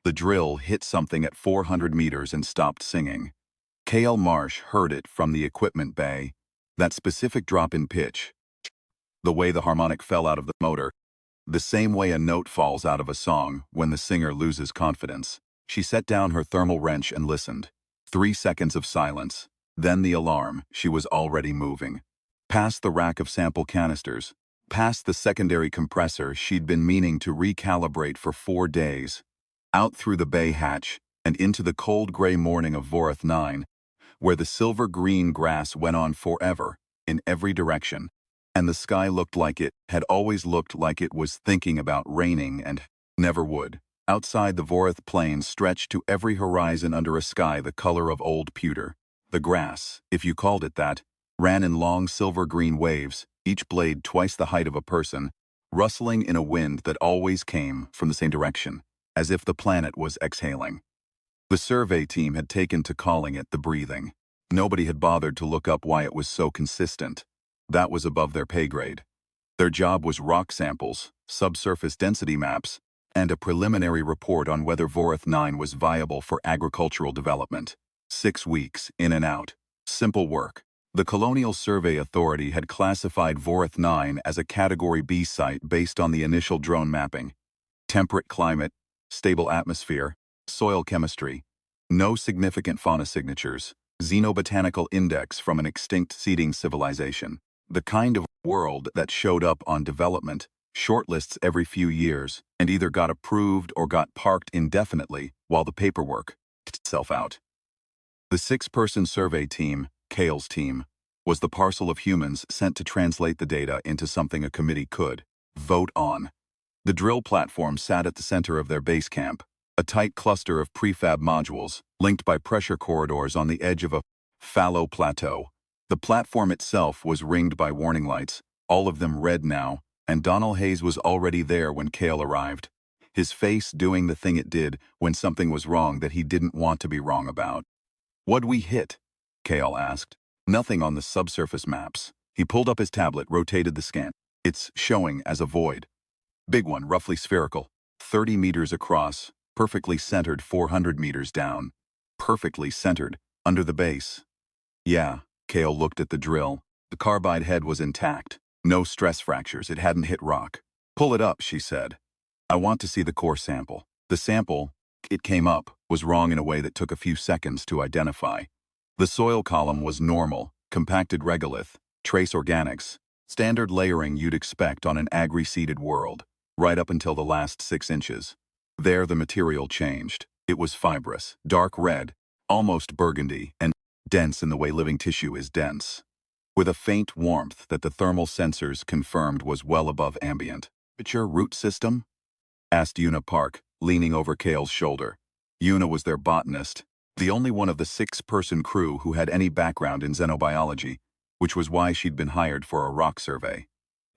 The drill hit something at 400 meters and stopped singing. K.L. Marsh heard it from the equipment bay. That specific drop in pitch. The way the harmonic fell out of the motor. The same way a note falls out of a song when the singer loses confidence. She set down her thermal wrench and listened. 3 seconds of silence. Then the alarm. She was already moving. Past the rack of sample canisters. Past the secondary compressor she'd been meaning to recalibrate for 4 days. Out through the bay hatch and into the cold gray morning of Vorath 9, where the silver-green grass went on forever, in every direction, and the sky looked like it had always looked like it was thinking about raining and never would. Outside, the Vorath plains stretched to every horizon under a sky the color of old pewter. The grass, if you called it that, ran in long silver-green waves, each blade twice the height of a person, rustling in a wind that always came from the same direction, as if the planet was exhaling. The survey team had taken to calling it the breathing. Nobody had bothered to look up why it was so consistent. That was above their pay grade. Their job was rock samples, subsurface density maps, and a preliminary report on whether Vorath 9 was viable for agricultural development. 6 weeks, in and out. Simple work. The Colonial Survey Authority had classified Vorath 9 as a Category B site based on the initial drone mapping. Temperate climate, stable atmosphere, soil chemistry, no significant fauna signatures, xenobotanical index from an extinct seeding civilization. The kind of world that showed up on development, shortlists every few years, and either got approved or got parked indefinitely while the paperwork itself out. The 6-person survey team, Kale's team, was the parcel of humans sent to translate the data into something a committee could vote on. The drill platform sat at the center of their base camp, a tight cluster of prefab modules, linked by pressure corridors on the edge of a fallow plateau. The platform itself was ringed by warning lights, all of them red now, and Donald Hayes was already there when Kale arrived, his face doing the thing it did when something was wrong that he didn't want to be wrong about. "What'd we hit?" Kale asked. "Nothing on the subsurface maps." He pulled up his tablet, rotated the scan. "It's showing as a void. Big one, roughly spherical, 30 meters across, perfectly centered 400 meters down. Perfectly centered, under the base." "Yeah." Kale looked at the drill. The carbide head was intact. No stress fractures, it hadn't hit rock. "Pull it up," she said. "I want to see the core sample." The sample, it came up, was wrong in a way that took a few seconds to identify. The soil column was normal, compacted regolith, trace organics, standard layering you'd expect on an agri-seeded world, right up until the last 6 inches. There the material changed. It was fibrous, dark red, almost burgundy, and dense in the way living tissue is dense, with a faint warmth that the thermal sensors confirmed was well above ambient. "Temperature root system?" asked Una Park, leaning over Kale's shoulder. Una was their botanist, the only one of the 6-person crew who had any background in xenobiology, which was why she'd been hired for a rock survey.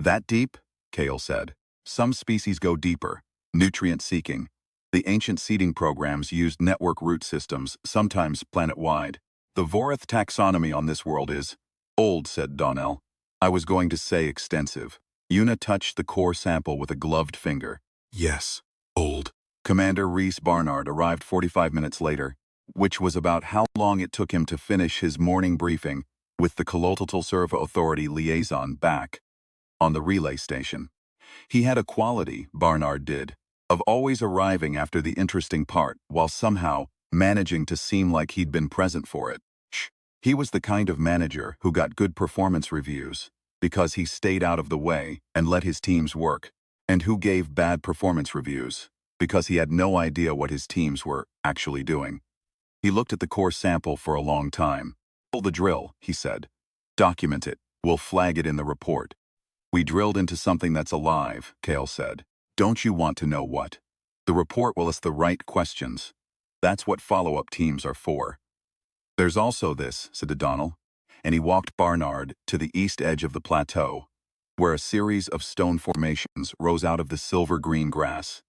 "That deep?" Kale said. "Some species go deeper, nutrient-seeking. The ancient seeding programs used network root systems, sometimes planet-wide. The Vorath taxonomy on this world is old," said Donnell. "I was going to say extensive." Una touched the core sample with a gloved finger. "Yes, old." Commander Reese Barnard arrived 45 minutes later, which was about how long it took him to finish his morning briefing with the Colonial Survey Authority liaison back on the relay station. He had a quality, Barnard did, of always arriving after the interesting part while somehow managing to seem like he'd been present for it. He was the kind of manager who got good performance reviews because he stayed out of the way and let his teams work, and who gave bad performance reviews because he had no idea what his teams were actually doing. He looked at the core sample for a long time. "Pull the drill," he said. "Document it. We'll flag it in the report." "We drilled into something that's alive," Kale said. "Don't you want to know what? The report will ask the right questions. That's what follow-up teams are for." "There's also this," said O'Donnell, and he walked Barnard to the east edge of the plateau, where a series of stone formations rose out of the silver-green grass.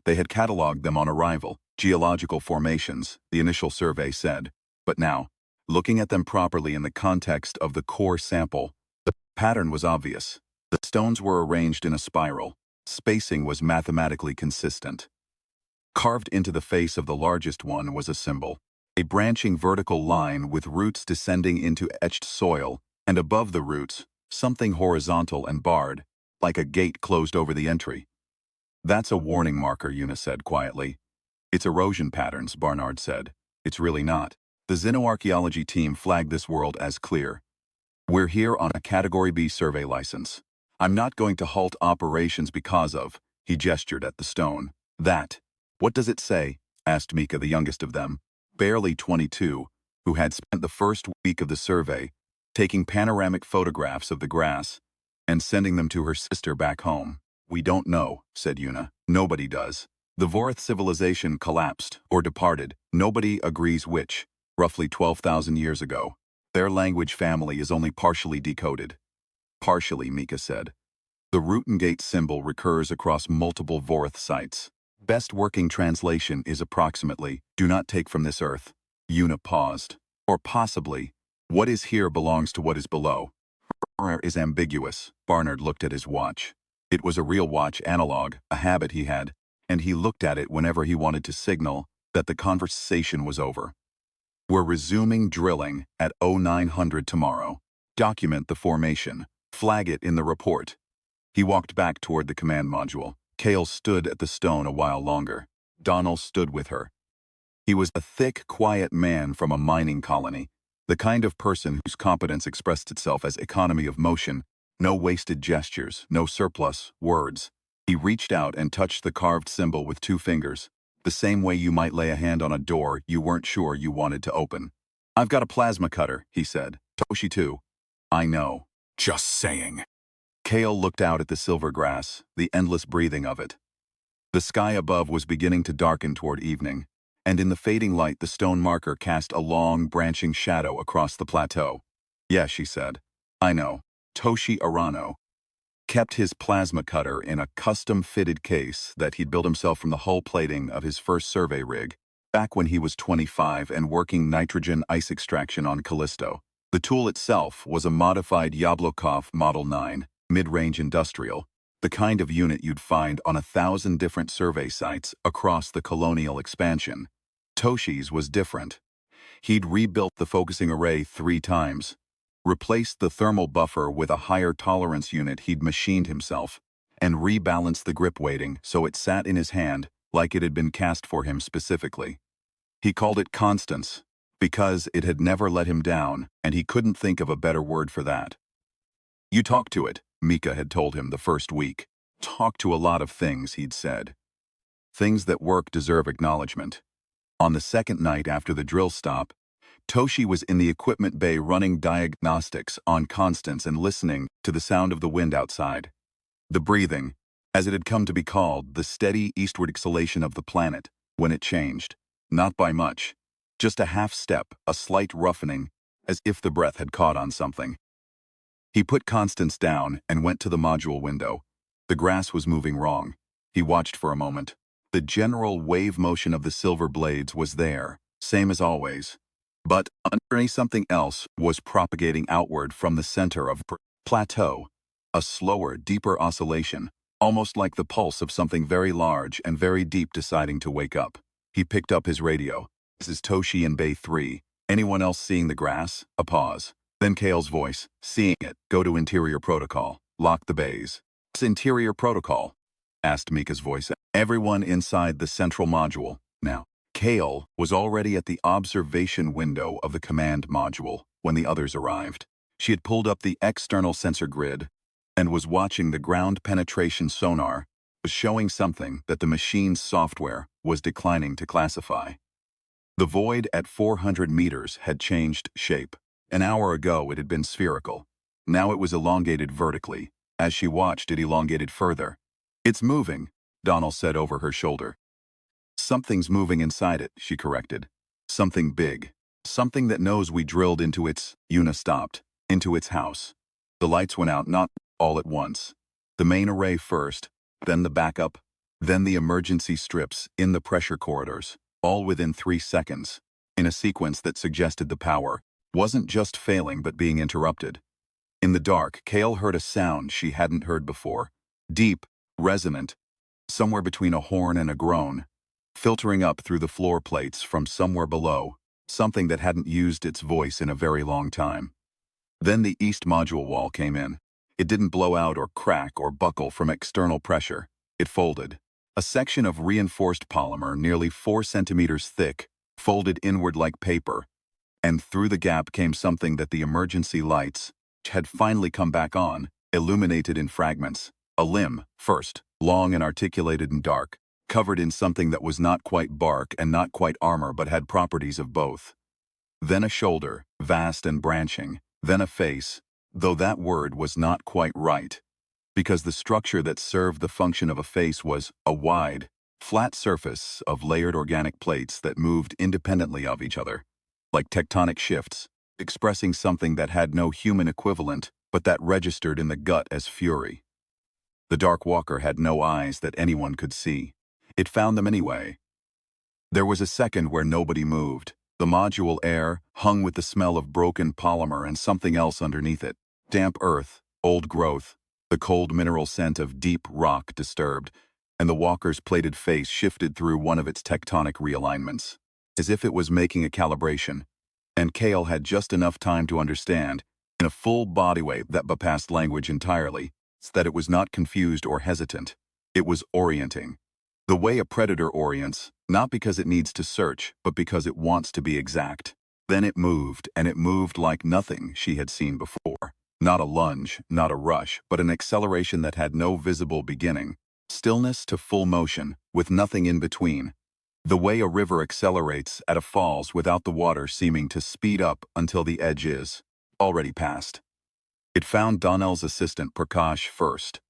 They had cataloged them on arrival, geological formations, the initial survey said. But now, looking at them properly in the context of the core sample, the pattern was obvious. The stones were arranged in a spiral. Spacing was mathematically consistent. Carved into the face of the largest one was a symbol. A branching vertical line with roots descending into etched soil, and above the roots, something horizontal and barred, like a gate closed over the entry. "That's a warning marker," Una said quietly. "It's erosion patterns," Barnard said. "It's really not. The xenoarchaeology team flagged this world as clear. We're here on a Category B survey license. I'm not going to halt operations because of," he gestured at the stone, "that." "What does it say?" asked Mika, the youngest of them, barely 22, who had spent the first week of the survey taking panoramic photographs of the grass and sending them to her sister back home. "We don't know," said Una. "Nobody does. The Vorith civilization collapsed or departed. Nobody agrees which, roughly 12,000 years ago. Their language family is only partially decoded." "Partially," Mika said. "The Rootengate symbol recurs across multiple Vorith sites. Best working translation is approximately, 'Do not take from this earth.'" Una paused. "Or possibly, 'What is here belongs to what is below.'" "Her is ambiguous." Barnard looked at his watch. It was a real watch analog, a habit he had, and he looked at it whenever he wanted to signal that the conversation was over. "We're resuming drilling at 0900 tomorrow. Document the formation. Flag it in the report." He walked back toward the command module. Kale stood at the stone a while longer. Donald stood with her. He was a thick, quiet man from a mining colony, the kind of person whose competence expressed itself as economy of motion, no wasted gestures, no surplus words. He reached out and touched the carved symbol with 2 fingers, the same way you might lay a hand on a door you weren't sure you wanted to open. "I've got a plasma cutter," he said. "Toshi too." "I know. Just saying." Kale looked out at the silver grass, the endless breathing of it. The sky above was beginning to darken toward evening, and in the fading light the stone marker cast a long, branching shadow across the plateau. "Yeah," she said. "I know. Toshi Arano kept his plasma cutter in a custom-fitted case that he'd built himself from the hull plating of his first survey rig, back when he was 25 and working nitrogen ice extraction on Callisto. The tool itself was a modified Yablokov Model 9, mid-range industrial, the kind of unit you'd find on 1,000 different survey sites across the colonial expansion. Toshi's was different. He'd rebuilt the focusing array 3 times, replaced the thermal buffer with a higher tolerance unit he'd machined himself, and rebalanced the grip weighting so it sat in his hand like it had been cast for him specifically. He called it Constance, because it had never let him down, and he couldn't think of a better word for that. "You talk to it," Mika had told him the first week. "Talk to a lot of things," he'd said. "Things that work deserve acknowledgement." On the second night after the drill stop, Toshi was in the equipment bay running diagnostics on Constance and listening to the sound of the wind outside. The breathing, as it had come to be called, the steady eastward exhalation of the planet, when it changed. Not by much. Just a half step, a slight roughening, as if the breath had caught on something. He put Constance down and went to the module window. The grass was moving wrong. He watched for a moment. The general wave motion of the silver blades was there, same as always. But underneath something else was propagating outward from the center of the plateau. A slower, deeper oscillation, almost like the pulse of something very large and very deep deciding to wake up. He picked up his radio. "This is Toshi in Bay 3. Anyone else seeing the grass?" A pause. Then Kale's voice. "Seeing it. Go to interior protocol. Lock the bays." "What's interior protocol?" asked Mika's voice. "Everyone inside the central module, now." Kale was already at the observation window of the command module when the others arrived. She had pulled up the external sensor grid and was watching the ground penetration sonar, was showing something that the machine's software was declining to classify. The void at 400 meters had changed shape. An hour ago it had been spherical. Now it was elongated vertically. As she watched, it elongated further. "It's moving," Donald said over her shoulder. "Something's moving inside it," she corrected. "Something big. Something that knows we drilled into its..." Una stopped. "Into its house." The lights went out, not all at once. The main array first, then the backup, then the emergency strips in the pressure corridors, all within 3 seconds, in a sequence that suggested the power wasn't just failing but being interrupted. In the dark, Kale heard a sound she hadn't heard before. Deep, resonant, somewhere between a horn and a groan. filtering up through the floor plates from somewhere below, something that hadn't used its voice in a very long time. Then the east module wall came in. It didn't blow out or crack or buckle from external pressure. It folded. A section of reinforced polymer nearly 4 centimeters thick, folded inward like paper, and through the gap came something that the emergency lights had finally come back on, illuminated in fragments. A limb, first, long and articulated and dark, covered in something that was not quite bark and not quite armor but had properties of both. Then a shoulder, vast and branching, then a face, though that word was not quite right, because the structure that served the function of a face was a wide, flat surface of layered organic plates that moved independently of each other, like tectonic shifts, expressing something that had no human equivalent but that registered in the gut as fury. The Dark Walker had no eyes that anyone could see. It found them anyway. There was a second where nobody moved. The module air hung with the smell of broken polymer and something else underneath it. Damp earth, old growth, the cold mineral scent of deep rock disturbed, and the walker's plated face shifted through one of its tectonic realignments, as if it was making a calibration. And Kale had just enough time to understand, in a full bodyweight that bypassed language entirely, that it was not confused or hesitant. It was orienting. The way a predator orients, not because it needs to search, but because it wants to be exact. Then it moved, and it moved like nothing she had seen before. Not a lunge, not a rush, but an acceleration that had no visible beginning. Stillness to full motion, with nothing in between. The way a river accelerates at a falls without the water seeming to speed up until the edge is already passed. It found Donnell's assistant Prakash first.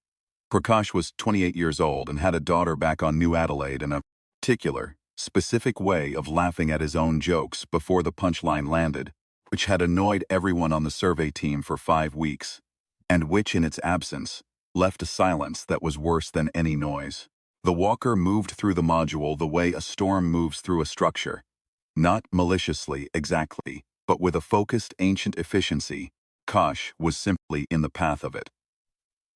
Prakash was 28 years old and had a daughter back on New Adelaide and a particular, specific way of laughing at his own jokes before the punchline landed, which had annoyed everyone on the survey team for 5 weeks, and which in its absence left a silence that was worse than any noise. The walker moved through the module the way a storm moves through a structure, not maliciously exactly, but with a focused ancient efficiency. Kosh was simply in the path of it.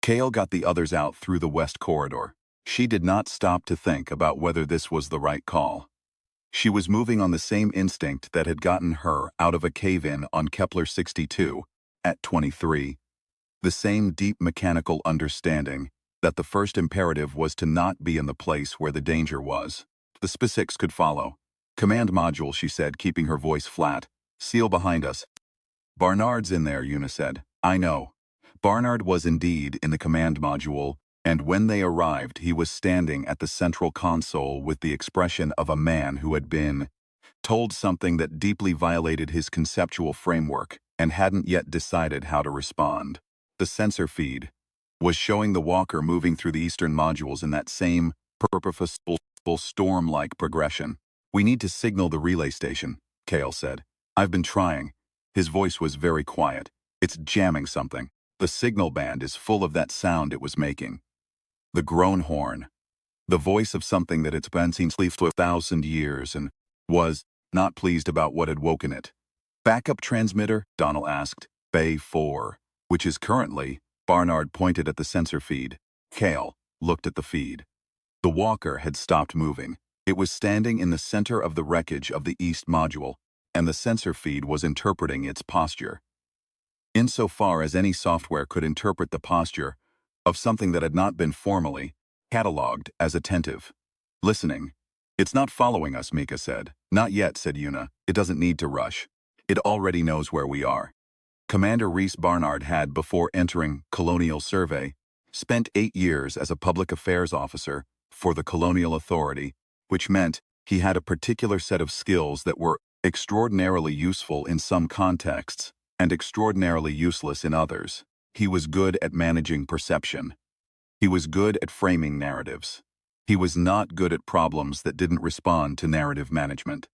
Kale got the others out through the west corridor. She did not stop to think about whether this was the right call. She was moving on the same instinct that had gotten her out of a cave-in on Kepler 62 at 23. The same deep mechanical understanding that the first imperative was to not be in the place where the danger was. The specifics could follow. Command module, she said, keeping her voice flat. Seal behind us. Barnard's in there, Una said. I know. Barnard was indeed in the command module, and when they arrived he was standing at the central console with the expression of a man who had been told something that deeply violated his conceptual framework and hadn't yet decided how to respond. The sensor feed was showing the walker moving through the eastern modules in that same purposeful storm-like progression. We need to signal the relay station, Kale said. I've been trying. His voice was very quiet. It's jamming something. The signal band is full of that sound it was making. The groan horn. The voice of something that had been seen sleep for 1,000 years and was not pleased about what had woken it. Backup transmitter? Donald asked. Bay 4, which is currently. Barnard pointed at the sensor feed. Kale looked at the feed. The walker had stopped moving. It was standing in the center of the wreckage of the east module, and the sensor feed was interpreting its posture. Insofar as any software could interpret the posture of something that had not been formally cataloged as attentive. Listening. It's not following us, Mika said. Not yet, said Una. It doesn't need to rush. It already knows where we are. Commander Reese Barnard had, before entering Colonial Survey, spent 8 years as a public affairs officer for the Colonial Authority, which meant he had a particular set of skills that were extraordinarily useful in some contexts and extraordinarily useless in others. He was good at managing perception. He was good at framing narratives. He was not good at problems that didn't respond to narrative management.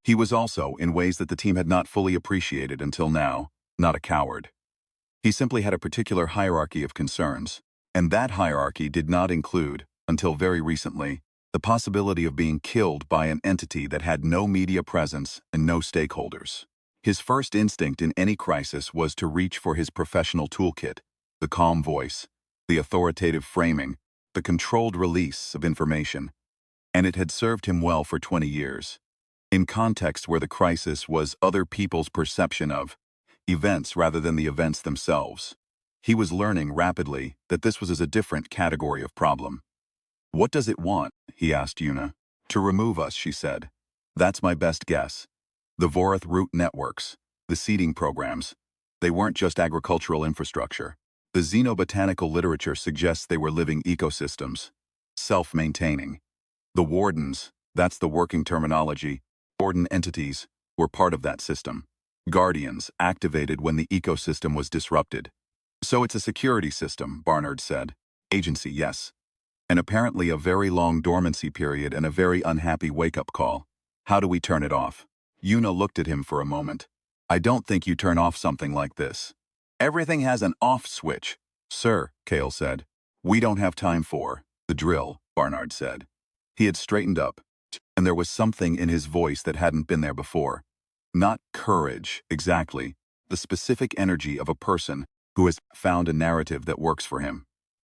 He was also, in ways that the team had not fully appreciated until now, not a coward. He simply had a particular hierarchy of concerns, and that hierarchy did not include, until very recently, the possibility of being killed by an entity that had no media presence and no stakeholders. His first instinct in any crisis was to reach for his professional toolkit, the calm voice, the authoritative framing, the controlled release of information. and it had served him well for 20 years. In context where the crisis was other people's perception of events rather than the events themselves. He was learning rapidly that this was a different category of problem. "What does it want?" he asked Una. "To remove us," she said. "That's my best guess. The Vorath root networks, the seeding programs, they weren't just agricultural infrastructure. The xenobotanical literature suggests they were living ecosystems, self-maintaining. The wardens, that's the working terminology, warden entities, were part of that system. Guardians activated when the ecosystem was disrupted. So it's a security system, Barnard said. Agency, yes. And apparently a very long dormancy period and a very unhappy wake-up call. How do we turn it off? Una looked at him for a moment. "I don't think you turn off something like this. Everything has an off switch." "Sir," Kale said. "We don't have time for the drill," Barnard said. He had straightened up, and there was something in his voice that hadn't been there before. Not courage, exactly, the specific energy of a person who has found a narrative that works for him.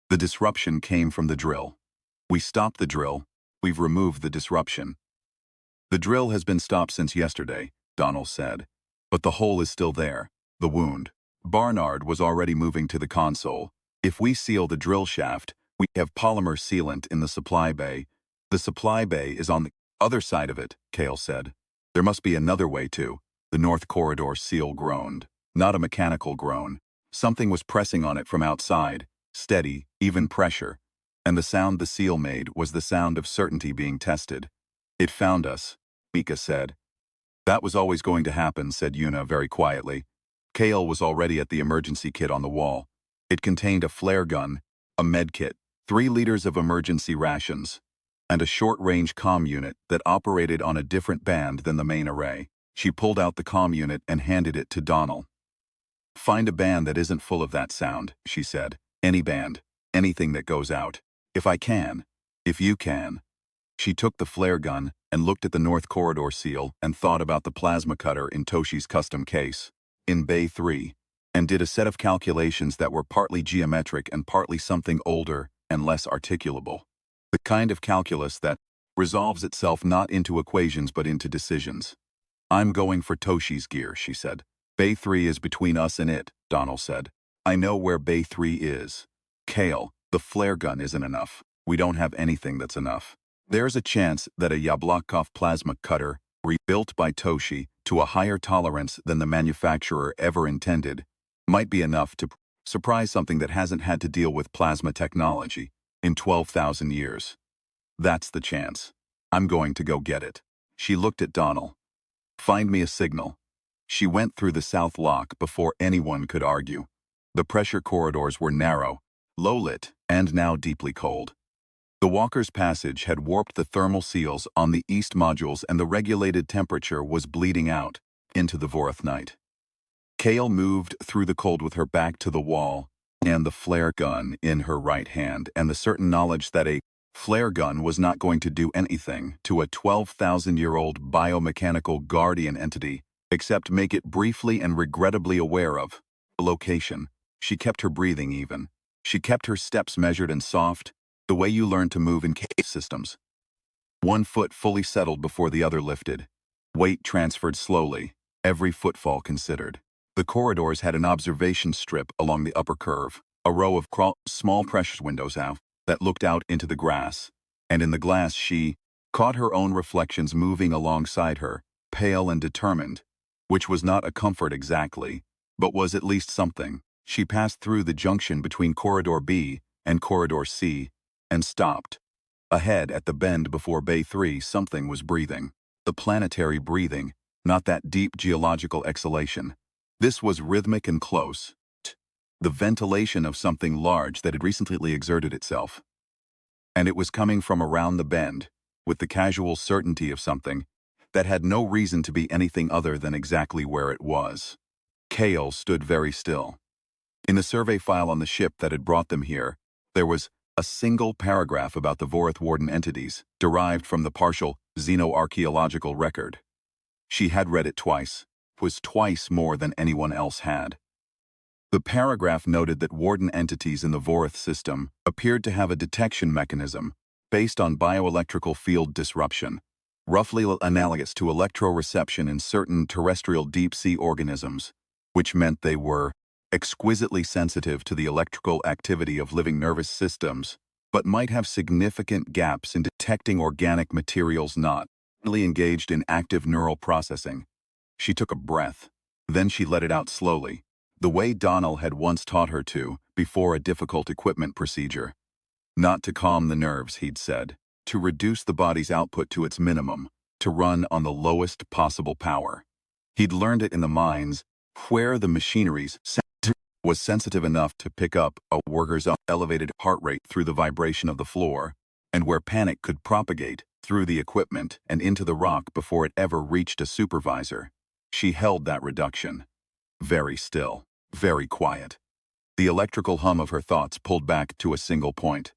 The disruption came from the drill. We stopped the drill. We've removed the disruption. "The drill has been stopped since yesterday," Donald said. "But the hole is still there, the wound." Barnard was already moving to the console. "If we seal the drill shaft, we have polymer sealant in the supply bay. The supply bay is on the other side of it," Kale said. "There must be another way too." The North Corridor seal groaned. Not a mechanical groan. Something was pressing on it from outside, steady, even pressure. And the sound the seal made was the sound of certainty being tested. "It found us," Mika said. "That was always going to happen," said Una very quietly. Kale was already at the emergency kit on the wall. It contained a flare gun, a med kit, 3 liters of emergency rations, and a short-range comm unit that operated on a different band than the main array. She pulled out the comm unit and handed it to Donald. "Find a band that isn't full of that sound," she said. "Any band. Anything that goes out. If I can. If you can." She took the flare gun and looked at the North Corridor seal and thought about the plasma cutter in Toshi's custom case, in Bay 3, and did a set of calculations that were partly geometric and partly something older and less articulable. The kind of calculus that resolves itself not into equations but into decisions. "I'm going for Toshi's gear," she said. "Bay 3 is between us and it," Donald said. "I know where Bay 3 is." "Kale, the flare gun isn't enough. We don't have anything that's enough. There's a chance that a Yablokov plasma cutter, rebuilt by Toshi to a higher tolerance than the manufacturer ever intended, might be enough to surprise something that hasn't had to deal with plasma technology in 12,000 years. That's the chance. I'm going to go get it." She looked at Donald. "Find me a signal." She went through the south lock before anyone could argue. The pressure corridors were narrow, low-lit, and now deeply cold. The Walker's Passage had warped the thermal seals on the east modules and the regulated temperature was bleeding out into the Vorath night. Kale moved through the cold with her back to the wall and the flare gun in her right hand and the certain knowledge that a flare gun was not going to do anything to a 12,000-year-old biomechanical guardian entity except make it briefly and regrettably aware of the location. She kept her breathing even. She kept her steps measured and soft, the way you learn to move in cave systems. One foot fully settled before the other lifted. Weight transferred slowly, every footfall considered. The corridors had an observation strip along the upper curve, a row of small pressure windows out that looked out into the grass, and in the glass she caught her own reflections moving alongside her, pale and determined, which was not a comfort exactly, but was at least something. She passed through the junction between Corridor B and Corridor C, and stopped. Ahead at the bend before Bay 3 something was breathing. The planetary breathing, not that deep geological exhalation. This was rhythmic and close. The ventilation of something large that had recently exerted itself. And it was coming from around the bend, with the casual certainty of something that had no reason to be anything other than exactly where it was. Kale stood very still. In the survey file on the ship that had brought them here, there was a single paragraph about the Vorath Warden entities, derived from the partial xenoarchaeological record. She had read it twice, was twice more than anyone else had. The paragraph noted that Warden entities in the Vorath system appeared to have a detection mechanism based on bioelectrical field disruption, roughly analogous to electroreception in certain terrestrial deep-sea organisms, which meant they were exquisitely sensitive to the electrical activity of living nervous systems, but might have significant gaps in detecting organic materials not really engaged in active neural processing. She took a breath. Then she let it out slowly, the way Donald had once taught her to, before a difficult equipment procedure. Not to calm the nerves, he'd said, to reduce the body's output to its minimum, to run on the lowest possible power. He'd learned it in the mines, where the machinery's was sensitive enough to pick up a worker's elevated heart rate through the vibration of the floor, and where panic could propagate through the equipment and into the rock before it ever reached a supervisor. She held that reduction. Very still, very quiet. The electrical hum of her thoughts pulled back to a single point.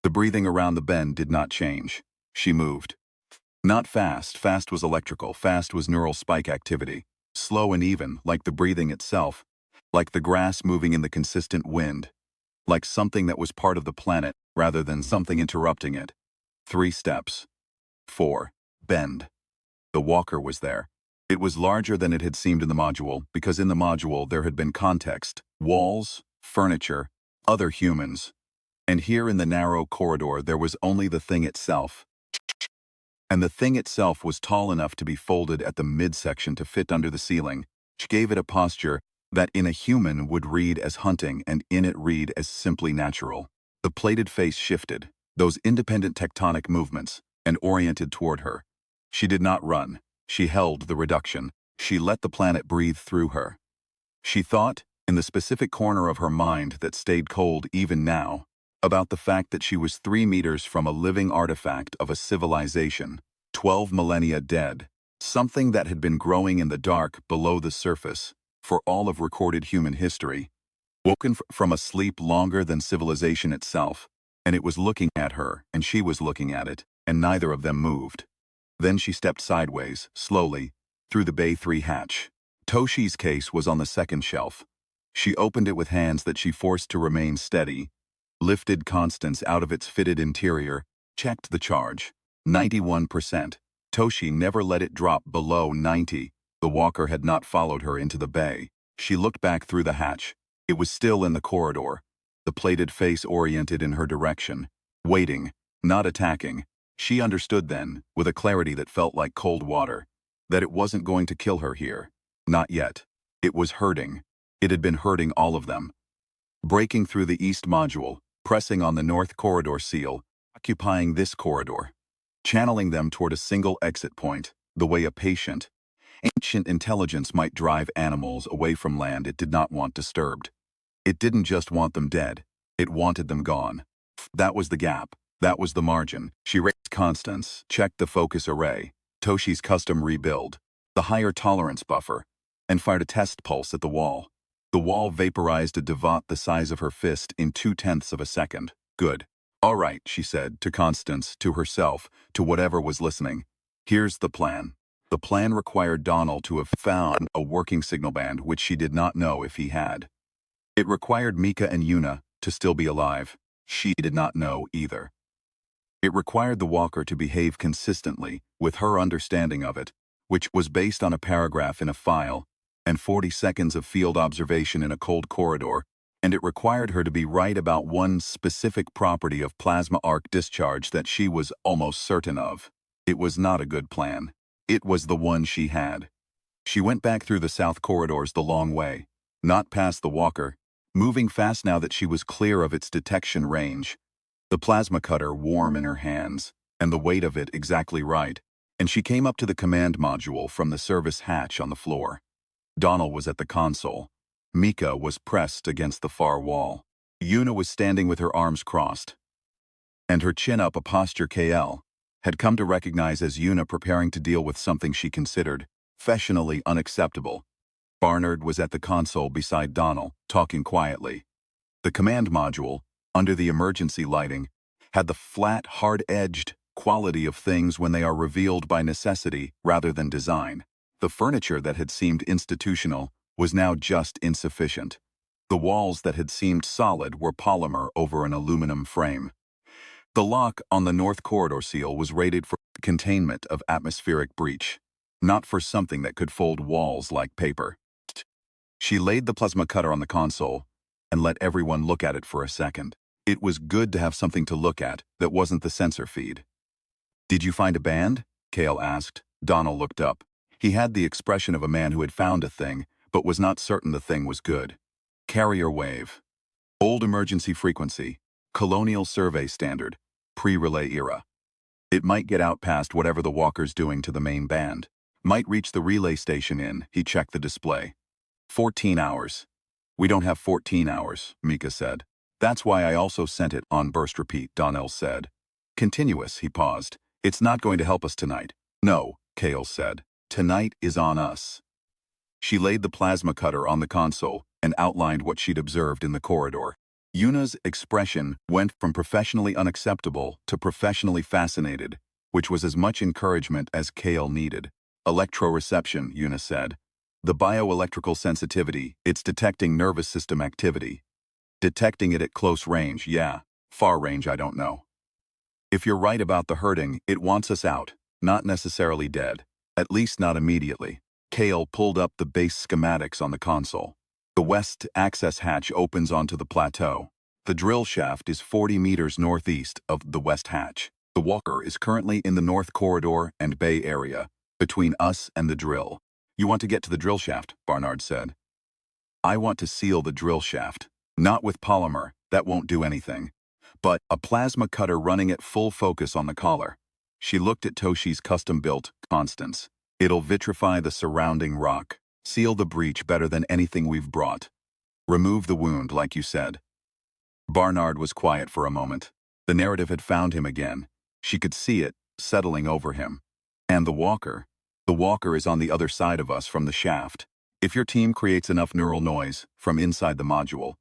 The breathing around the bend did not change. She moved. Not fast. Fast was electrical. Fast was neural spike activity. Slow and even, like the breathing itself. Like the grass moving in the consistent wind. Like something that was part of the planet, rather than something interrupting it. 3 steps. 4. Bend. The walker was there. It was larger than it had seemed in the module, because in the module there had been context, walls, furniture, other humans. And here in the narrow corridor there was only the thing itself. And the thing itself was tall enough to be folded at the midsection to fit under the ceiling, which gave it a posture that in a human would read as hunting and in it read as simply natural. The plated face shifted, those independent tectonic movements, and oriented toward her. She did not run. She held the reduction. She let the planet breathe through her. She thought, in the specific corner of her mind that stayed cold even now, about the fact that she was 3 meters from a living artifact of a civilization, 12 millennia dead, something that had been growing in the dark below the surface for all of recorded human history, woken from a sleep longer than civilization itself, and it was looking at her, and she was looking at it, and neither of them moved. Then she stepped sideways, slowly, through the Bay 3 hatch. Toshi's case was on the second shelf. She opened it with hands that she forced to remain steady, lifted Constance out of its fitted interior, checked the charge. 91%. Toshi never let it drop below 90. The walker had not followed her into the bay. She looked back through the hatch. It was still in the corridor, the plated face oriented in her direction, waiting, not attacking. She understood then, with a clarity that felt like cold water, that it wasn't going to kill her here. Not yet. It was hurting. It had been hurting all of them. Breaking through the east module, pressing on the north corridor seal, occupying this corridor, channeling them toward a single exit point, the way a patient, ancient intelligence might drive animals away from land it did not want disturbed. It didn't just want them dead. It wanted them gone. That was the gap. That was the margin. She raised Constance, checked the focus array, Toshi's custom rebuild, the higher tolerance buffer, and fired a test pulse at the wall. The wall vaporized a divot the size of her fist in 0.2 of a second. Good. All right, she said, to Constance, to herself, to whatever was listening. Here's the plan. The plan required Donald to have found a working signal band which she did not know if he had. It required Mika and Yuna to still be alive. She did not know either. It required the walker to behave consistently with her understanding of it, which was based on a paragraph in a file and 40 seconds of field observation in a cold corridor, and it required her to be right about one specific property of plasma arc discharge that she was almost certain of. It was not a good plan. It was the one she had. She went back through the south corridors the long way, not past the walker, moving fast now that she was clear of its detection range. The plasma cutter warm in her hands, and the weight of it exactly right, and she came up to the command module from the service hatch on the floor. Donald was at the console. Mika was pressed against the far wall. Yuna was standing with her arms crossed, and her chin up, a posture KL had come to recognize as Yuna preparing to deal with something she considered professionally unacceptable. Barnard was at the console beside Donald, talking quietly. The command module, under the emergency lighting, had the flat, hard-edged quality of things when they are revealed by necessity rather than design. The furniture that had seemed institutional was now just insufficient. The walls that had seemed solid were polymer over an aluminum frame. The lock on the North Corridor seal was rated for containment of atmospheric breach, not for something that could fold walls like paper. She laid the plasma cutter on the console and let everyone look at it for a second. It was good to have something to look at that wasn't the sensor feed. "Did you find a band?" Kale asked. Donald looked up. He had the expression of a man who had found a thing, but was not certain the thing was good. "Carrier wave. Old emergency frequency. Colonial survey standard. Pre-relay era. It might get out past whatever the walker's doing to the main band. Might reach the relay station in," he checked the display. 14 hours. "We don't have 14 hours, Mika said. "That's why I also sent it on burst repeat," Donnell said. "Continuous," he paused. "It's not going to help us tonight." "No," Kale said. "Tonight is on us." She laid the plasma cutter on the console and outlined what she'd observed in the corridor. Yuna's expression went from professionally unacceptable to professionally fascinated, which was as much encouragement as Kale needed. "Electroreception," Yuna said. "The bioelectrical sensitivity, it's detecting nervous system activity. Detecting it at close range, yeah. Far range, I don't know. If you're right about the hurting, it wants us out, not necessarily dead. At least not immediately." Kale pulled up the base schematics on the console. The west access hatch opens onto the plateau. The drill shaft is 40 meters northeast of the west hatch. The walker is currently in the North Corridor and Bay area, between us and the drill. "You want to get to the drill shaft," Barnard said. "I want to seal the drill shaft. Not with polymer, that won't do anything. But a plasma cutter running at full focus on the collar." She looked at Toshi's custom-built Constance. "It'll vitrify the surrounding rock. Seal the breach better than anything we've brought. Remove the wound, like you said." Barnard was quiet for a moment. The narrative had found him again. She could see it, settling over him. "And the walker? The walker is on the other side of us from the shaft. If your team creates enough neural noise from inside the module,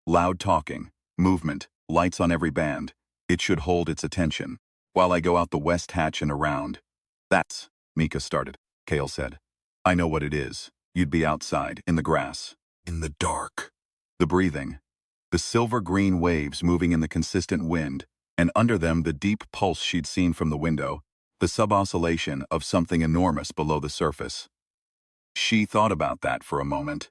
loud talking, movement, lights on every band, it should hold its attention. While I go out the west hatch and around." "That's," Mika started. Kale said. "I know what it is. You'd be outside, in the grass. In the dark." The breathing. The silver-green waves moving in the consistent wind, and under them the deep pulse she'd seen from the window, the sub-oscillation of something enormous below the surface. She thought about that for a moment.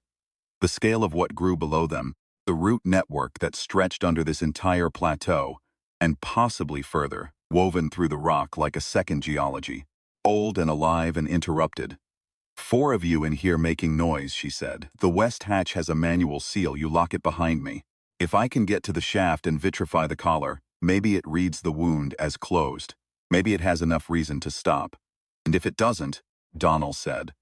The scale of what grew below them, the root network that stretched under this entire plateau, and possibly further, woven through the rock like a second geology. Old and alive and interrupted. "4 of you in here making noise," she said. "The west hatch has a manual seal. You lock it behind me. If I can get to the shaft and vitrify the collar, maybe it reads the wound as closed. Maybe it has enough reason to stop. And if it doesn't," Donnell said.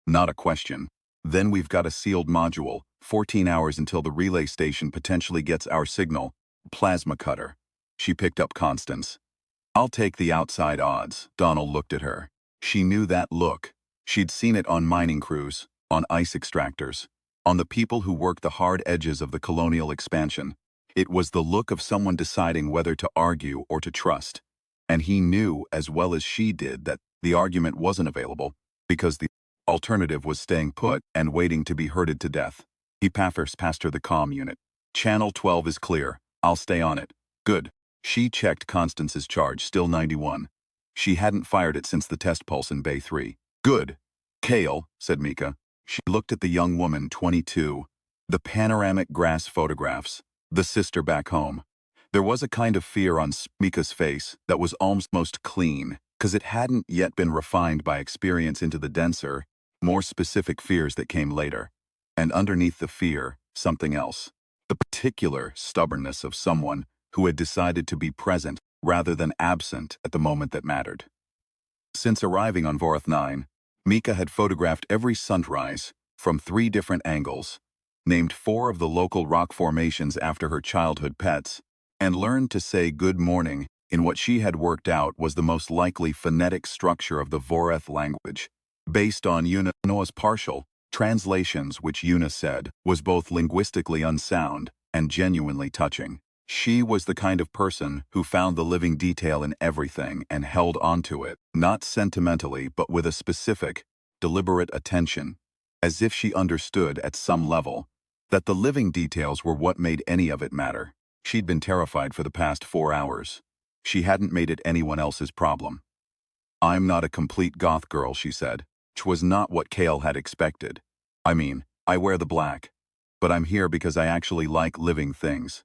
"Not a question. Then we've got a sealed module, 14 hours until the relay station potentially gets our signal. Plasma cutter." She picked up Constance. "I'll take the outside odds." Donnell looked at her. She knew that look. She'd seen it on mining crews, on ice extractors, on the people who worked the hard edges of the colonial expansion. It was the look of someone deciding whether to argue or to trust. And he knew as well as she did that the argument wasn't available, because the alternative was staying put and waiting to be herded to death. He passed her the comm unit. "Channel 12 is clear. I'll stay on it." "Good." She checked Constance's charge, still 91. She hadn't fired it since the test pulse in Bay 3. "Good." "Kale," said Mika. She looked at the young woman, 22. The panoramic grass photographs. The sister back home. There was a kind of fear on Mika's face that was almost clean, because it hadn't yet been refined by experience into the denser, more specific fears that came later. And underneath the fear, something else. The particular stubbornness of someone who had decided to be present rather than absent at the moment that mattered. Since arriving on Vorath 9, Mika had photographed every sunrise from 3 different angles, named 4 of the local rock formations after her childhood pets, and learned to say good morning in what she had worked out was the most likely phonetic structure of the Vorath language, based on Yuna's partial translations, which Yuna said was both linguistically unsound and genuinely touching. She was the kind of person who found the living detail in everything and held onto it, not sentimentally but with a specific, deliberate attention, as if she understood at some level that the living details were what made any of it matter. She'd been terrified for the past 4 hours. She hadn't made it anyone else's problem. "I'm not a complete goth girl," she said, which was not what Kale had expected. "I mean, I wear the black. But I'm here because I actually like living things."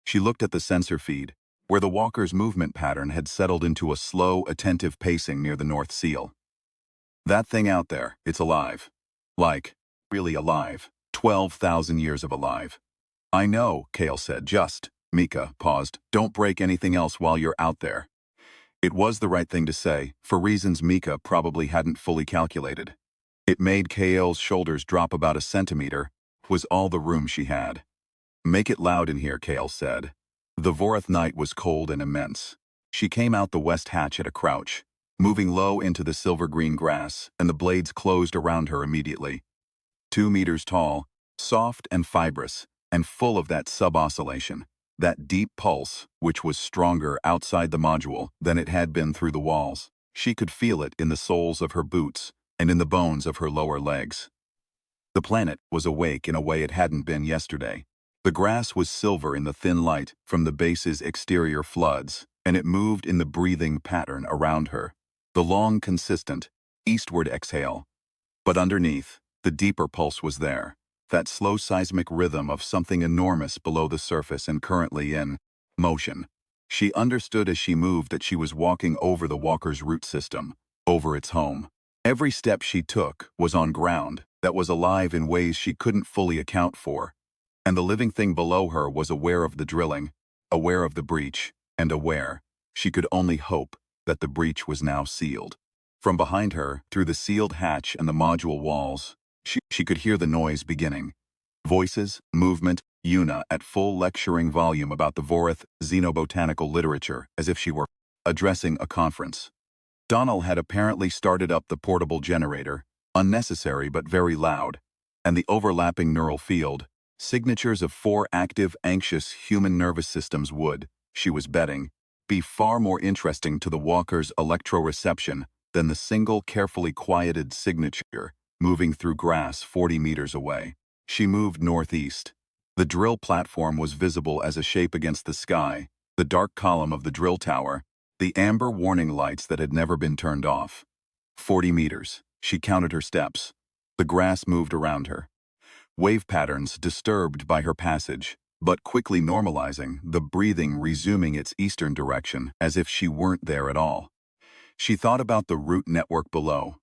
She looked at the sensor feed, where the walker's movement pattern had settled into a slow, attentive pacing near the North Seal. "That thing out there, it's alive. Like, really alive. 12,000 years of alive." "I know," Kale said, Mika paused, "don't break anything else while you're out there." It was the right thing to say, for reasons Mika probably hadn't fully calculated. It made Kale's shoulders drop about a centimeter, was all the room she had. "Make it loud in here," Kale said. The Vorath night was cold and immense. She came out the west hatch at a crouch, moving low into the silver-green grass, and the blades closed around her immediately. 2 meters tall, soft and fibrous, and full of that sub-oscillation, that deep pulse, which was stronger outside the module than it had been through the walls. She could feel it in the soles of her boots and in the bones of her lower legs. The planet was awake in a way it hadn't been yesterday. The grass was silver in the thin light from the base's exterior floods, and it moved in the breathing pattern around her, the long, consistent, eastward exhale. But underneath, the deeper pulse was there, that slow seismic rhythm of something enormous below the surface and currently in motion. She understood as she moved that she was walking over the walker's root system, over its home. Every step she took was on ground that was alive in ways she couldn't fully account for. And the living thing below her was aware of the drilling, aware of the breach, and aware, she could only hope, that the breach was now sealed. From behind her, through the sealed hatch and the module walls, she could hear the noise beginning. Voices, movement, Una at full lecturing volume about the Vorath xenobotanical literature, as if she were addressing a conference. Donald had apparently started up the portable generator, unnecessary but very loud, and the overlapping neural field, signatures of 4 active, anxious human nervous systems would, she was betting, be far more interesting to the walker's electroreception than the single carefully quieted signature moving through grass 40 meters away. She moved northeast. The drill platform was visible as a shape against the sky, the dark column of the drill tower, the amber warning lights that had never been turned off. 40 meters. She counted her steps. The grass moved around her. Wave patterns disturbed by her passage, but quickly normalizing, the breathing resuming its eastern direction as if she weren't there at all. She thought about the root network below,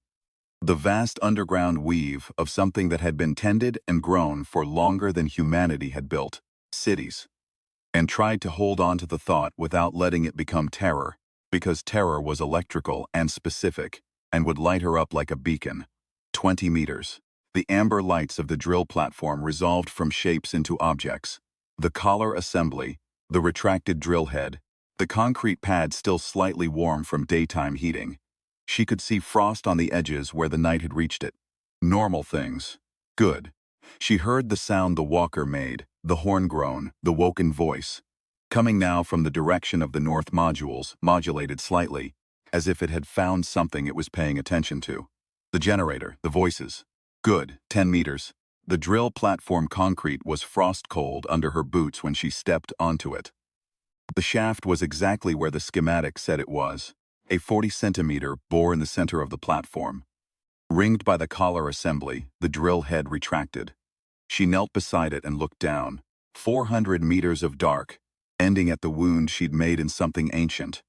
the vast underground weave of something that had been tended and grown for longer than humanity had built, cities, and tried to hold on to the thought without letting it become terror, because terror was electrical and specific, and would light her up like a beacon. 20 meters. The amber lights of the drill platform resolved from shapes into objects. The collar assembly, the retracted drill head, the concrete pad still slightly warm from daytime heating. She could see frost on the edges where the night had reached it. Normal things. Good. She heard the sound the walker made, the horn groan, the woken voice, coming now from the direction of the north modules, modulated slightly, as if it had found something it was paying attention to. The generator, the voices. Good. 10 meters. The drill platform concrete was frost-cold under her boots when she stepped onto it. The shaft was exactly where the schematic said it was, a 40-centimeter bore in the center of the platform. Ringed by the collar assembly, the drill head retracted. She knelt beside it and looked down. 400 meters of dark, ending at the wound she'd made in something ancient.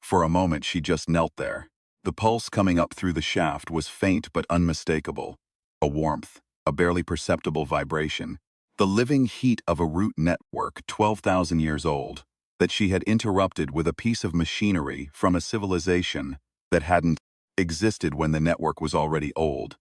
For a moment she just knelt there. The pulse coming up through the shaft was faint but unmistakable. A warmth, a barely perceptible vibration. The living heat of a root network 12,000 years old, that she had interrupted with a piece of machinery from a civilization that hadn't existed when the network was already old.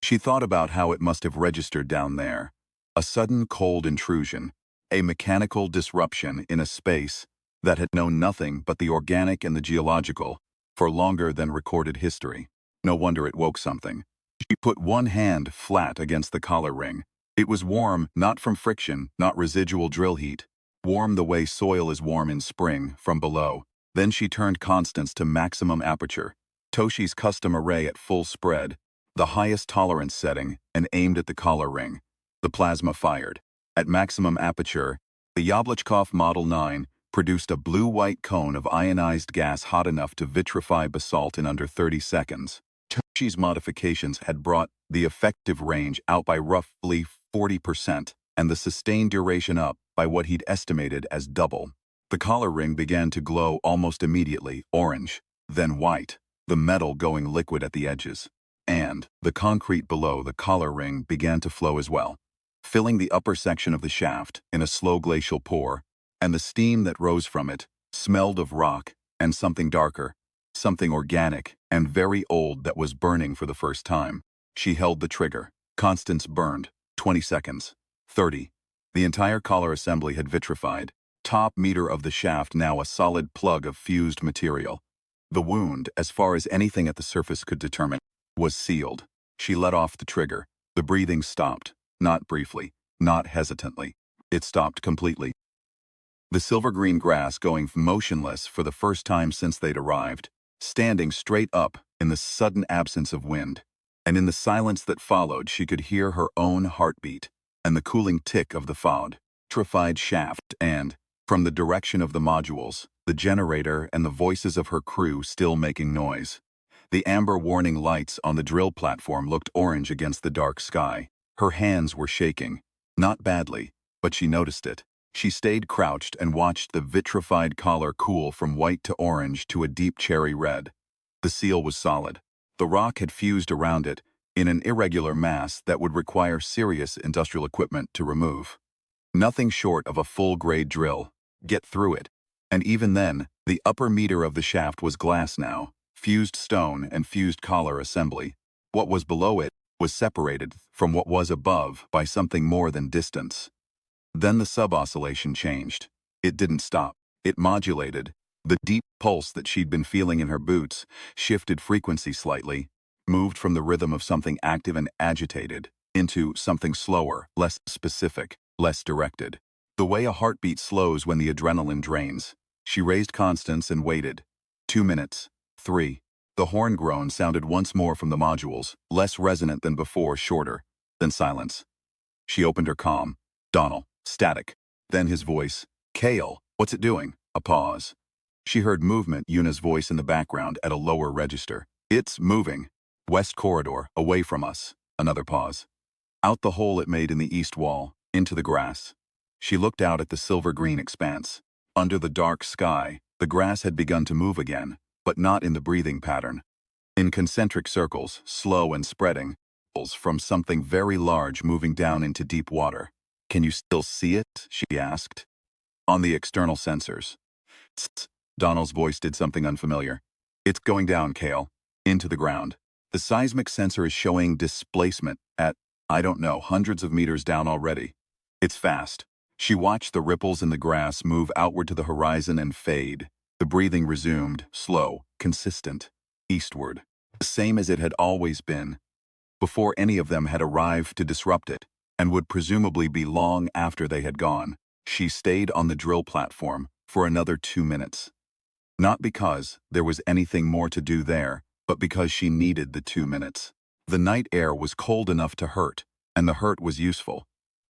She thought about how it must have registered down there. A sudden cold intrusion, a mechanical disruption in a space that had known nothing but the organic and the geological for longer than recorded history. No wonder it woke something. She put one hand flat against the collar ring. It was warm, not from friction, not residual drill heat. Warm the way soil is warm in spring, from below. Then she turned Constance to maximum aperture, Toshi's custom array at full spread, the highest tolerance setting, and aimed at the collar ring. The plasma fired. At maximum aperture, the Yablachkov Model 9 produced a blue-white cone of ionized gas hot enough to vitrify basalt in under 30 seconds. Toshi's modifications had brought the effective range out by roughly 40% and the sustained duration up by what he'd estimated as double. The collar ring began to glow almost immediately, orange, then white, the metal going liquid at the edges. And the concrete below the collar ring began to flow as well, filling the upper section of the shaft in a slow glacial pour, and the steam that rose from it smelled of rock and something darker, something organic and very old that was burning for the first time. She held the trigger. Constance burned. 20 seconds. 30. The entire collar assembly had vitrified. Top meter of the shaft now a solid plug of fused material. The wound, as far as anything at the surface could determine, was sealed. She let off the trigger. The breathing stopped. Not briefly, not hesitantly. It stopped completely. The silver-green grass going motionless for the first time since they'd arrived, standing straight up in the sudden absence of wind. And in the silence that followed, she could hear her own heartbeat and the cooling tick of the vitrified shaft and, from the direction of the modules, the generator and the voices of her crew still making noise. The amber warning lights on the drill platform looked orange against the dark sky. Her hands were shaking. Not badly, but she noticed it. She stayed crouched and watched the vitrified collar cool from white to orange to a deep cherry red. The seal was solid. The rock had fused around it in an irregular mass that would require serious industrial equipment to remove. Nothing short of a full-grade drill. Get through it. And even then, the upper meter of the shaft was glass now, fused stone and fused collar assembly. What was below it was separated from what was above by something more than distance. Then the sub-oscillation changed. It didn't stop. It modulated. The deep pulse that she'd been feeling in her boots shifted frequency slightly, moved from the rhythm of something active and agitated into something slower, less specific, less directed. The way a heartbeat slows when the adrenaline drains. She raised Constance and waited. 2 minutes. 3. The horn groan sounded once more from the modules, less resonant than before, shorter. Then silence. She opened her comm. Donald. Static. Then his voice. Kale, what's it doing? A pause. She heard movement, Yuna's voice in the background at a lower register. It's moving. West corridor, away from us. Another pause. Out the hole it made in the east wall, into the grass. She looked out at the silver-green expanse. Under the dark sky, the grass had begun to move again, but not in the breathing pattern. In concentric circles, slow and spreading, from something very large moving down into deep water. Can you still see it? She asked. On the external sensors. Tsk. Donald's voice did something unfamiliar. It's going down, Kale. Into the ground. The seismic sensor is showing displacement at, I don't know, hundreds of meters down already. It's fast. She watched the ripples in the grass move outward to the horizon and fade. The breathing resumed, slow, consistent, eastward. The same as it had always been, before any of them had arrived to disrupt it, and would presumably be long after they had gone. She stayed on the drill platform for another 2 minutes. Not because there was anything more to do there, but because she needed the 2 minutes. The night air was cold enough to hurt, and the hurt was useful.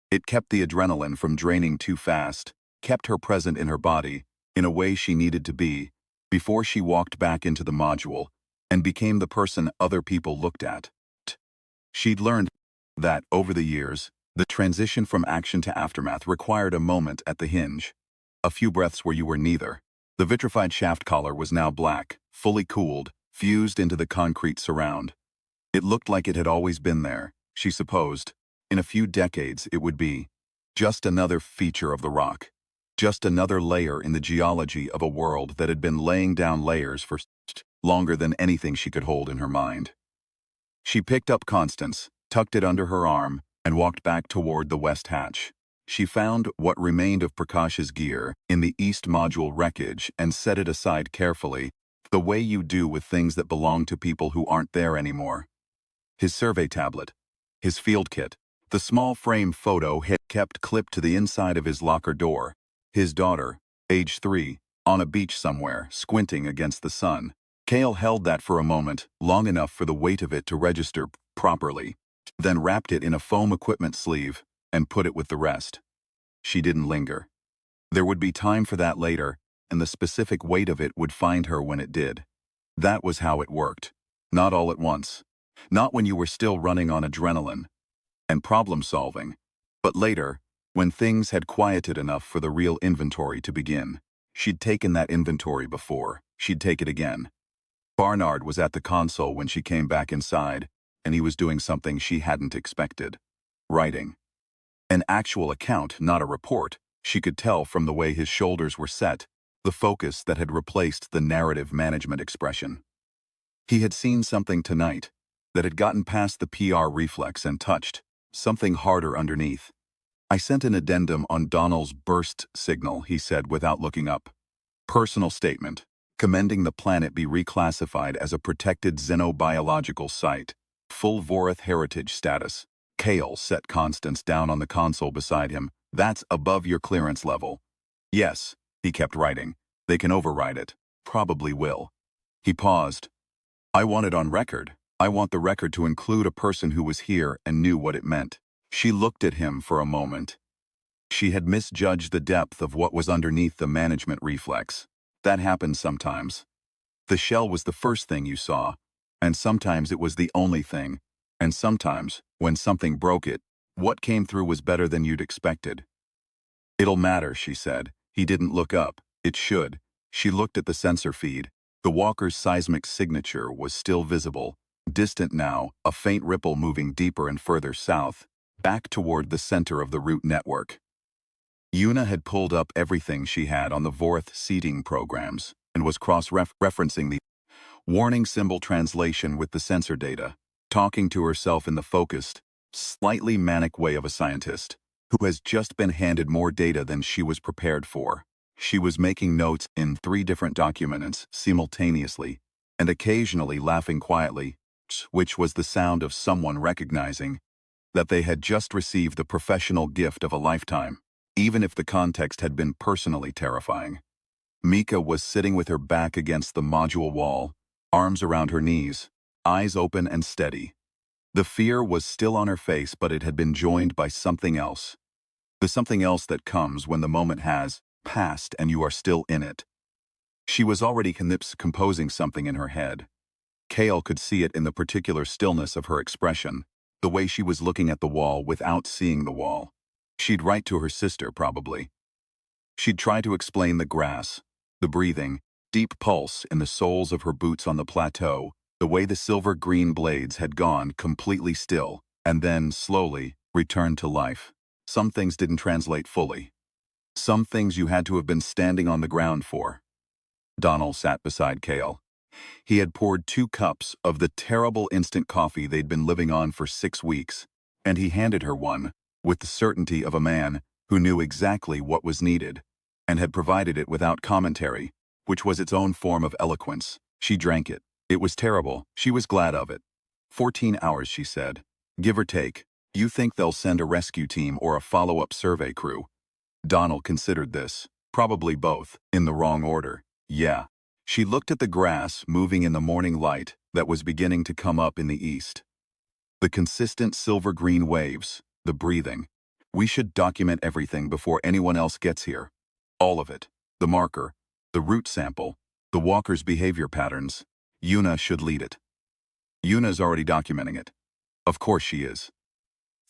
It kept the adrenaline from draining too fast, kept her present in her body, in a way she needed to be, before she walked back into the module, and became the person other people looked at. She'd learned that, over the years, the transition from action to aftermath required a moment at the hinge. A few breaths where you were neither. The vitrified shaft collar was now black, fully cooled, fused into the concrete surround. It looked like it had always been there, she supposed. In a few decades it would be just another feature of the rock, just another layer in the geology of a world that had been laying down layers for longer than anything she could hold in her mind. She picked up Constance, tucked it under her arm, and walked back toward the west hatch. She found what remained of Prakash's gear in the east module wreckage and set it aside carefully, the way you do with things that belong to people who aren't there anymore. His survey tablet, his field kit, the small frame photo he kept clipped to the inside of his locker door, his daughter, age 3, on a beach somewhere, squinting against the sun. Kale held that for a moment, long enough for the weight of it to register properly, then wrapped it in a foam equipment sleeve and put it with the rest. She didn't linger. There would be time for that later, and the specific weight of it would find her when it did. That was how it worked. Not all at once. Not when you were still running on adrenaline and problem-solving, but later, when things had quieted enough for the real inventory to begin. She'd taken that inventory before. She'd take it again. Barnard was at the console when she came back inside, and he was doing something she hadn't expected. Writing. An actual account, not a report. She could tell from the way his shoulders were set, the focus that had replaced the narrative management expression. He had seen something tonight that had gotten past the PR reflex and touched something harder underneath. I sent an addendum on Donnell's burst signal, he said without looking up. Personal statement, commending the planet be reclassified as a protected xenobiological site. Full Vorath heritage status. Kale set Constance down on the console beside him. That's above your clearance level. Yes, he kept writing. They can override it. Probably will. He paused. I want it on record. I want the record to include a person who was here and knew what it meant. She looked at him for a moment. She had misjudged the depth of what was underneath the management reflex. That happens sometimes. The shell was the first thing you saw, and sometimes it was the only thing, and sometimes, when something broke it, what came through was better than you'd expected. It'll matter, she said. He didn't look up. It should. She looked at the sensor feed. The walker's seismic signature was still visible. Distant now, a faint ripple moving deeper and further south, back toward the center of the root network. Una had pulled up everything she had on the Vorath seeding programs and was cross-referencing the warning symbol translation with the sensor data, talking to herself in the focused, slightly manic way of a scientist who has just been handed more data than she was prepared for. She was making notes in 3 different documents simultaneously and occasionally laughing quietly, which was the sound of someone recognizing that they had just received the professional gift of a lifetime, even if the context had been personally terrifying. Mika was sitting with her back against the module wall, arms around her knees, eyes open and steady. The fear was still on her face, but it had been joined by something else. The something else that comes when the moment has passed and you are still in it. She was already composing something in her head. Kale could see it in the particular stillness of her expression, the way she was looking at the wall without seeing the wall. She'd write to her sister, probably. She'd try to explain the grass, the breathing, deep pulse in the soles of her boots on the plateau, the way the silver-green blades had gone completely still, and then, slowly, returned to life. Some things didn't translate fully. Some things you had to have been standing on the ground for. Donnell sat beside Kale. He had poured 2 cups of the terrible instant coffee they'd been living on for 6 weeks, and he handed her one, with the certainty of a man who knew exactly what was needed, and had provided it without commentary, which was its own form of eloquence. She drank it. It was terrible. She was glad of it. 14 hours, she said. Give or take. You think they'll send a rescue team or a follow-up survey crew? Donnell considered this. Probably both, in the wrong order. Yeah. She looked at the grass moving in the morning light that was beginning to come up in the east. The consistent silver-green waves, the breathing. We should document everything before anyone else gets here. All of it. The marker, the root sample, the walker's behavior patterns. Una should lead it. Una's already documenting it. Of course she is.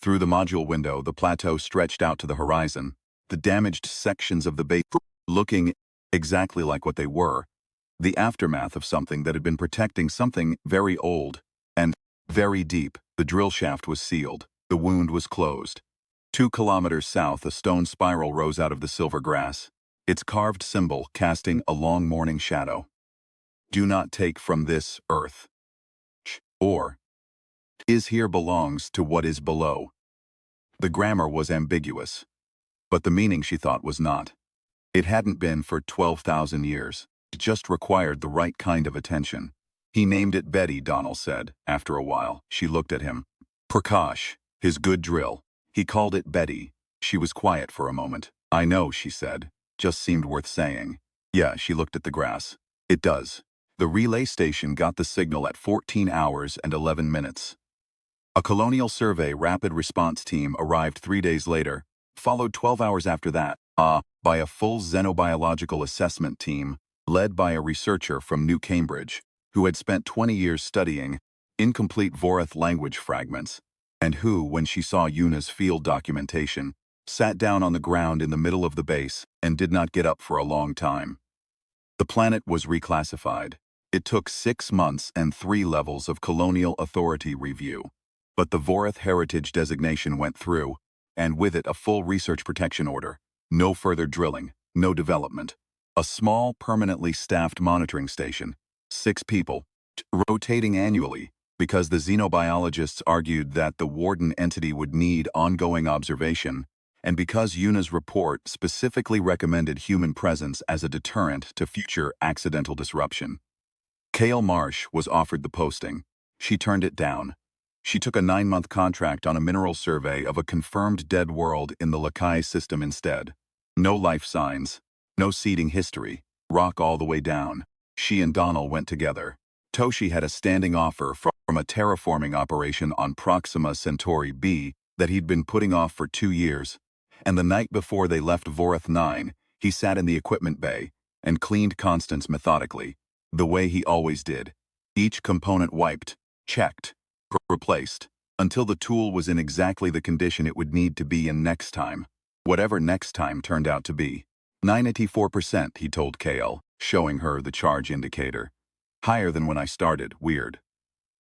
Through the module window, the plateau stretched out to the horizon, the damaged sections of the base looking exactly like what they were, the aftermath of something that had been protecting something very old and very deep. The drill shaft was sealed. The wound was closed. 2 kilometers south, a stone spiral rose out of the silver grass, its carved symbol casting a long morning shadow. Do not take from this earth. Or, is here belongs to what is below. The grammar was ambiguous, but the meaning, she thought, was not. It hadn't been for 12,000 years. It just required the right kind of attention. He named it Betty, Donnell said. After a while, she looked at him. Prakash, his good drill. He called it Betty. She was quiet for a moment. I know, she said. Just seemed worth saying. Yeah, she looked at the grass. It does. The relay station got the signal at 14 hours and 11 minutes. A Colonial Survey rapid response team arrived 3 days later, followed 12 hours after that. by a full xenobiological assessment team led by a researcher from New Cambridge who had spent 20 years studying incomplete Vorath language fragments, and who, when she saw Yuna's field documentation, sat down on the ground in the middle of the base and did not get up for a long time. The planet was reclassified. It took 6 months and 3 levels of colonial authority review. But the Vorath heritage designation went through, and with it a full research protection order. No further drilling, no development. A small, permanently staffed monitoring station. 6 people, rotating annually, because the xenobiologists argued that the warden entity would need ongoing observation, and because Yuna's report specifically recommended human presence as a deterrent to future accidental disruption. Kale Marsh was offered the posting. She turned it down. She took a 9-month contract on a mineral survey of a confirmed dead world in the Lakai system instead. No life signs, no seeding history, rock all the way down. She and Donald went together. Toshi had a standing offer from a terraforming operation on Proxima Centauri B that he'd been putting off for 2 years. And the night before they left Vorath 9, he sat in the equipment bay and cleaned Constance methodically, the way he always did. Each component wiped, checked, replaced, until the tool was in exactly the condition it would need to be in next time. Whatever next time turned out to be. 94%, he told Kale, showing her the charge indicator. Higher than when I started, weird.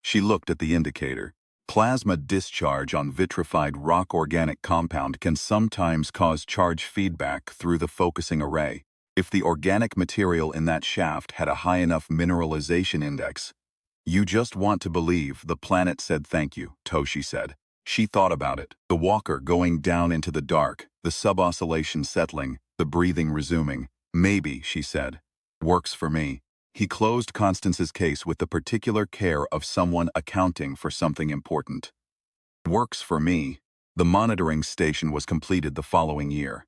She looked at the indicator. Plasma discharge on vitrified rock organic compound can sometimes cause charge feedback through the focusing array. If the organic material in that shaft had a high enough mineralization index. You just want to believe the planet said thank you, Toshi said. She thought about it. The walker going down into the dark, the sub-oscillation settling, the breathing resuming. Maybe, she said. Works for me. He closed Constance's case with the particular care of someone accounting for something important. Works for me. The monitoring station was completed the following year.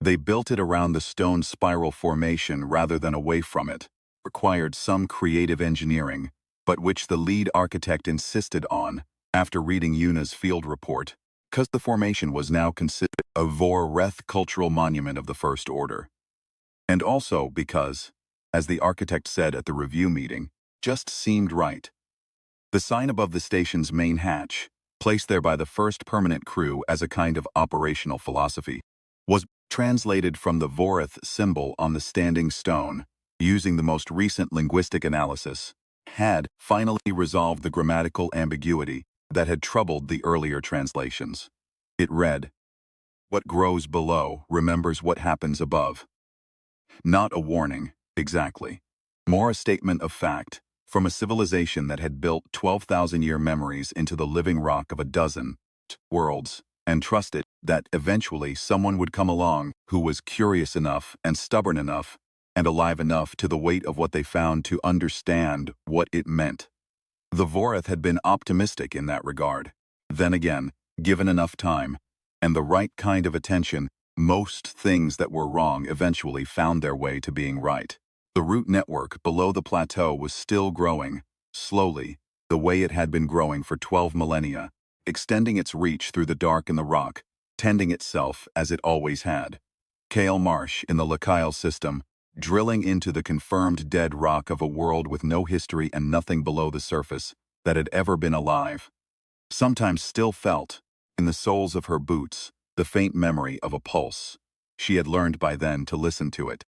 They built it around the stone spiral formation rather than away from it. Required some creative engineering, but which the lead architect insisted on after reading Yuna's field report, because the formation was now considered a Vorath cultural monument of the First Order. And also because, as the architect said at the review meeting, just seemed right. The sign above the station's main hatch, placed there by the first permanent crew as a kind of operational philosophy, was translated from the Vorath symbol on the standing stone, using the most recent linguistic analysis, had finally resolved the grammatical ambiguity that had troubled the earlier translations. It read, "What grows below remembers what happens above." Not a warning, exactly. More a statement of fact, from a civilization that had built 12,000-year memories into the living rock of a dozen worlds, and trusted that eventually someone would come along who was curious enough and stubborn enough and alive enough to the weight of what they found to understand what it meant. The Vorath had been optimistic in that regard. Then again, given enough time, and the right kind of attention, most things that were wrong eventually found their way to being right. The root network below the plateau was still growing, slowly, the way it had been growing for 12 millennia, extending its reach through the dark and the rock, tending itself as it always had. Kale Marsh in the Lakai system, drilling into the confirmed dead rock of a world with no history and nothing below the surface that had ever been alive. Sometimes still felt, in the soles of her boots, the faint memory of a pulse. She had learned by then to listen to it.